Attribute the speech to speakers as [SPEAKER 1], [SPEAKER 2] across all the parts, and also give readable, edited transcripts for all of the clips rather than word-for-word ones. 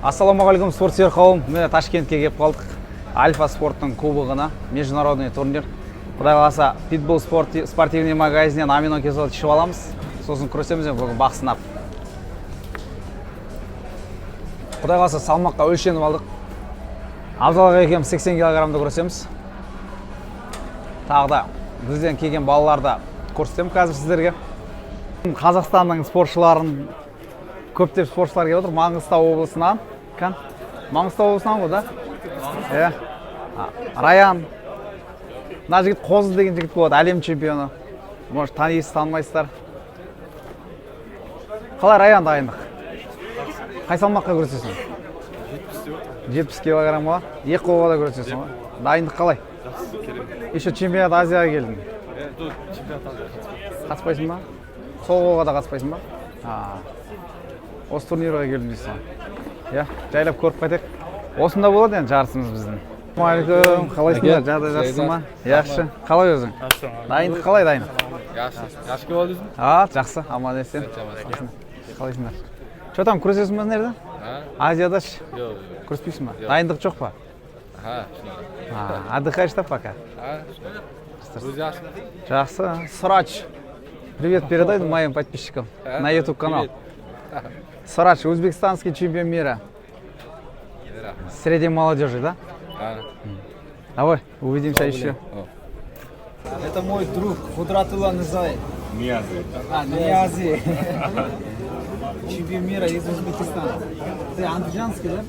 [SPEAKER 1] Ассалаумағалейкум, спортсүйер қауым. Міне Ташкентке келіп қалдық. Альфа спорттың кубогына, международный турнир. Құдай қаласа, Pitbull спортивный магазиннен аминокислот ішіп аламыз. Сосын күресеміз бүгін бақ сынап. Құдай қаласа, салмаққа өлшеніп алдық. Абзалға екем 80 килограммда күресеміз. Тағы да бізден келген балаларды көрсетемін қазір сіздерге. Қазақстанның спортшыларын көптеп спортшылар келіп отыр. Маңғыстау облысынан. Маңғыстау облысынан ғой, да? Раян. Мына жігіт Қозы деген жігіт болады, әлем чемпионы. Может, танисыз, танымайсыздар. Қалай Раян дайындық? Қай салмаққа күресесің? 70 килограммға. Екі қолға да күресесің ғой. Дайындық қалай? Еще чемпионат Азияға келдің. Қатыспайсың ба? Сол қолға да қатыспайсың ба? Осы турнирға келдім дейсің. Жайлап көріп қайтайық. Осында болады енді жарысымыз біздің. Ассалаумағалейкум, қалайсыңдар? Жағдай жақсы ма? Жақсы. Қалай өзің? Дайындық қалай дайындық?
[SPEAKER 2] Жақсы келіп жүрсің?
[SPEAKER 1] Жақсы, аман есен. Қалайсыңдар? Что там, күресесің бе нәрде? Азияда ш? Күреспейсің ба? Дайындық жоқ па? Отдыхаешь да пока? Жақсы. Срач. Привет передай моим подписчикам на YouTube канал. Срач, узбекистанский чемпион мира. Среди молодежи, да? Давай, увидимся еще.
[SPEAKER 3] Это мой друг, Кудратулла Низай.
[SPEAKER 2] Ниязы.
[SPEAKER 3] Ниязы. Чемпион мира из Узбекистана. Ты андижанский, да?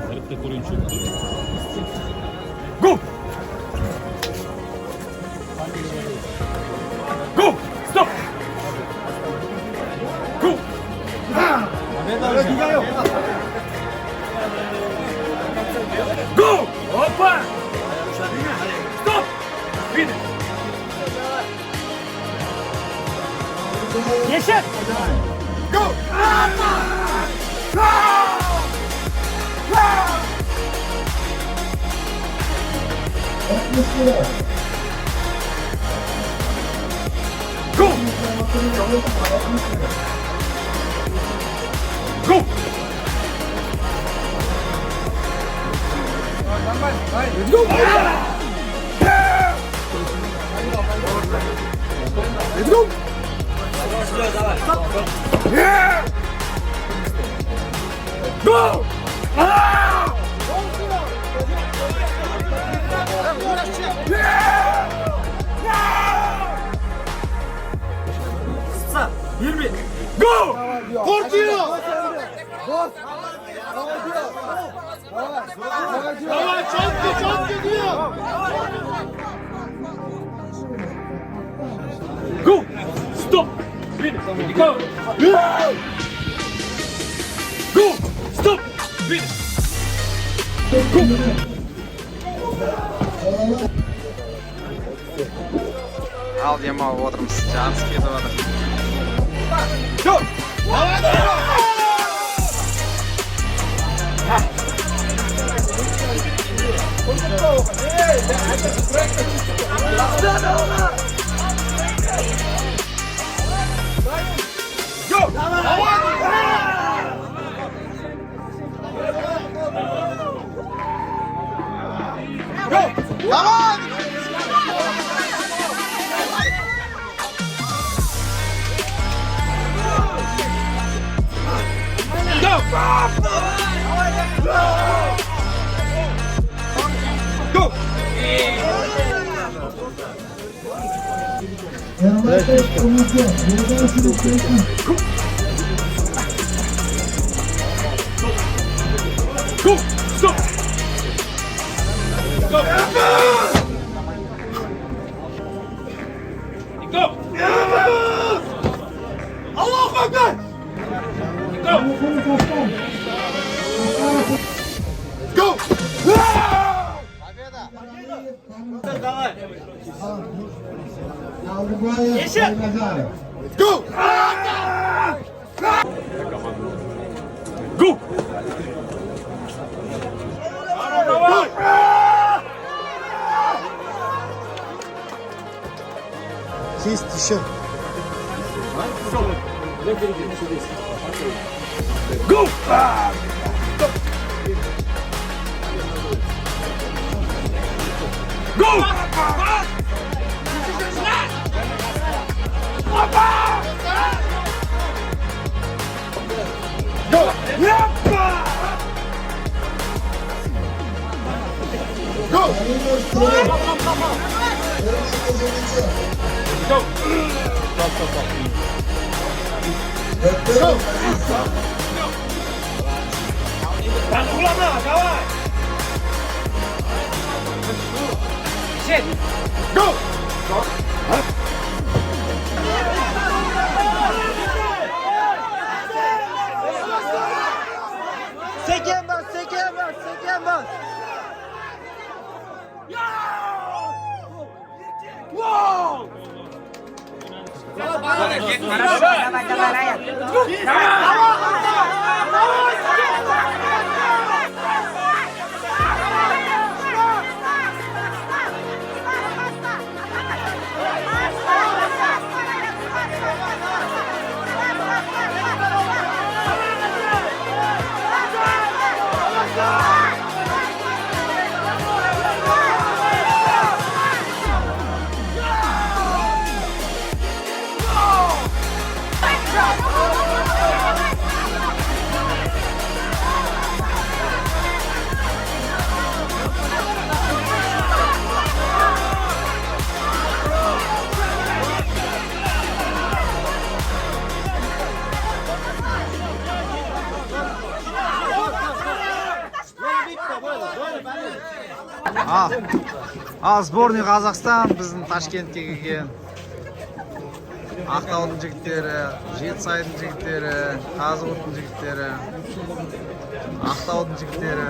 [SPEAKER 2] Herif de koruyun çok.
[SPEAKER 4] Go! Go! Stop! Go! Go! Опа! Stop! Видно! Yaşar! Go! Go! Go! Let's go! Let's go! Yeah! Go! Ah! Go! Korkuyor! Давай, çok gidiyor. Go! Stop! Finish! Go! Go! Stop! Finish! Go!
[SPEAKER 1] Al yem alып отырмыз. Жаныс кетіп жатыр.
[SPEAKER 4] Go! Go! Go! Stop! Go! Go! Allahu Ekber! Go! Go! Go! Go!
[SPEAKER 5] Есть еще.
[SPEAKER 4] Go! Go! Go! Go! Go!
[SPEAKER 5] Seken bas.
[SPEAKER 4] Wow!
[SPEAKER 1] Ал сборный Қазақстан біздің Ташкентке келген. Ақтаудың жігіттері, Жетісайдың жігіттері, Қазығұрттың жігіттері, Ақтаудың жігіттері.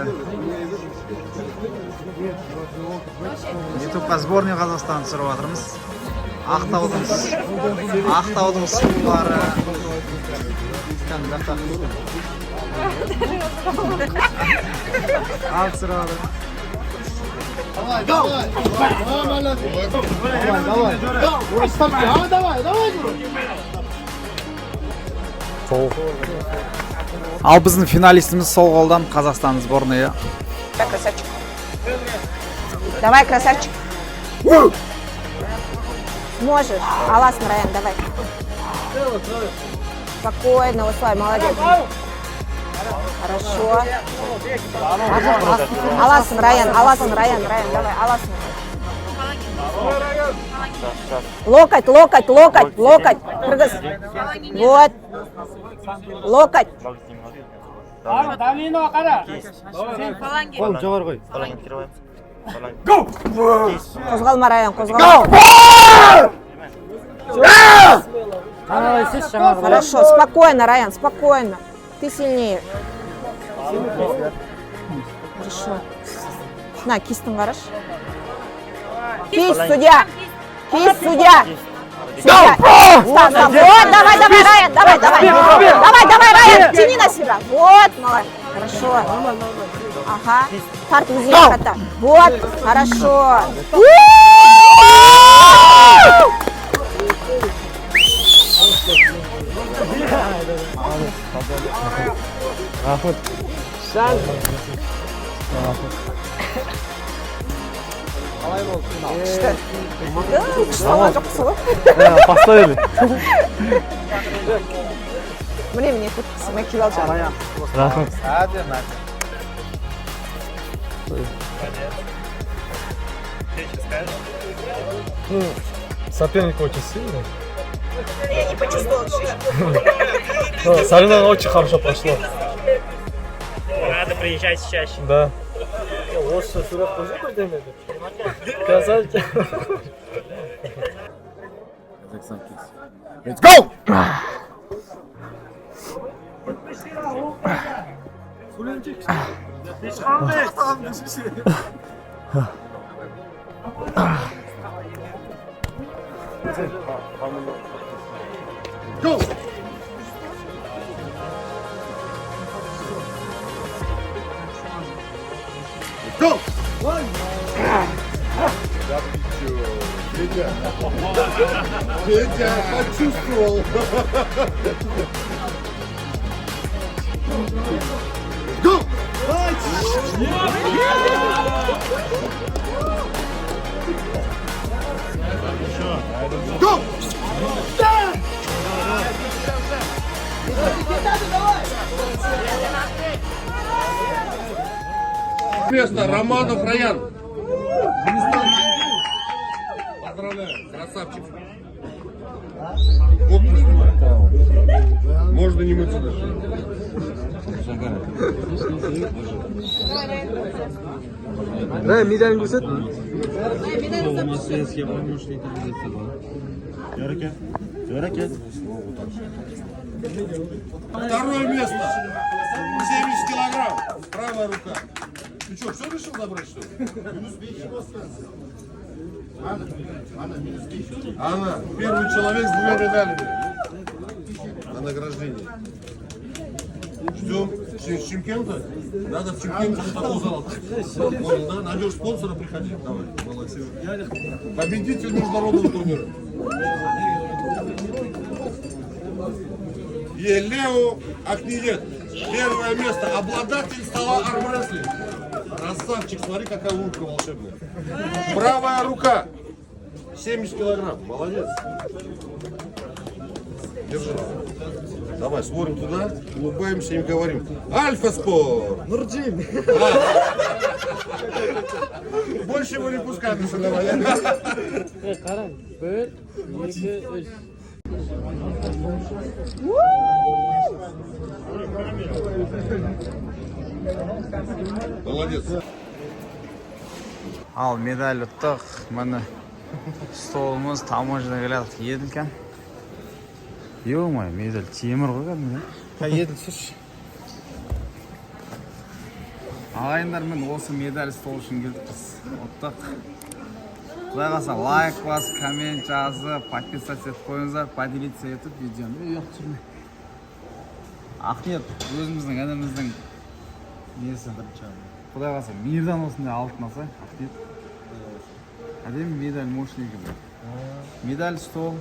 [SPEAKER 1] Ютубқа сборный Қазақстан түсіріп жатырмыз. Ақтаудың сұлулары. Ал түсіріп жатыр.
[SPEAKER 5] Давай, давай. Давай.
[SPEAKER 1] Ал біздің финалистіміз сол қолдан Қазақстан сборные.
[SPEAKER 6] Красавчик. Давай, красавчик. Можешь. Алас, Райан, давай. Спокойно, Услай, молодец. Хорошо. Аласым, Райан, давай, Аласым. Локоть. Кыргыз. Вот. Локоть. Қозғалма, Райан, қозғалма. Хорошо, спокойно, Райан, спокойно. Ты сильнее. Хорошо. На, кистің қараш. Кисть, судья. Судья. Вот, давай, Райан, давай, Райан, тяни на себя. Вот, молодец. Хорошо. Ага. Тарт музей кота. Вот, хорошо. Күшті жоқсы ғой.
[SPEAKER 1] Поставили.
[SPEAKER 6] Міне көткісіме кел ал жаңа.
[SPEAKER 1] Рахмет.
[SPEAKER 2] Соперник очень сильный.
[SPEAKER 6] Я не почувствовал.
[SPEAKER 2] Соревнование очень хорошо прошло.
[SPEAKER 7] Надо приезжать чаще.
[SPEAKER 2] Да. Красавчик.
[SPEAKER 5] Let's go! Go! Go! Федя, почувствовал. Go! Go! Место Романов Раян. Поздравляю, красавчик. Можно не мыться даже.
[SPEAKER 3] Да, медаль көрсет.
[SPEAKER 5] Второе место. 70 килограмм. Правая рука. Ты что, все решил забрать, что ли? Анна, первый человек с 2 медалями на награждение. Ждем с Чемкента. Надо в Чемкенте вот такого золота. Понял, да? Найдешь спонсора, приходи. Давай, молодцы. Победитель международного турнира. Елео Акниет. Первое место. Обладатель стола армрестлинг. Красавчик, смотри, какая рука волшебная. Правая рука. 70 килограмм. Молодец. Держи. Давай, смотрим туда, улыбаемся и говорим. Альфа-спорт!
[SPEAKER 3] Нурджин.
[SPEAKER 5] Больше его не пускают, если давай. Молодец.
[SPEAKER 1] Ал медаль ұттық. Міне столымыз таможняда келеді. Еділ екен. Ё-моё, медаль темір ғой кәдімгі.
[SPEAKER 3] Еділ сүрші.
[SPEAKER 1] Ағайындар, мен осы медаль стол үшін келдік біз. Ұттық. Құдай қаласа лайк басып, коммент жазып, подписаться етіп қойыңыздар, поделиться етіп видеоны. Жоқ түсірме. Ахмет, өзіміздің ініміздің несі. Құдай қаласа мейірдан осындай алтын алса, Ахмет. Әдемі медаль мощный екен. Медаль стол.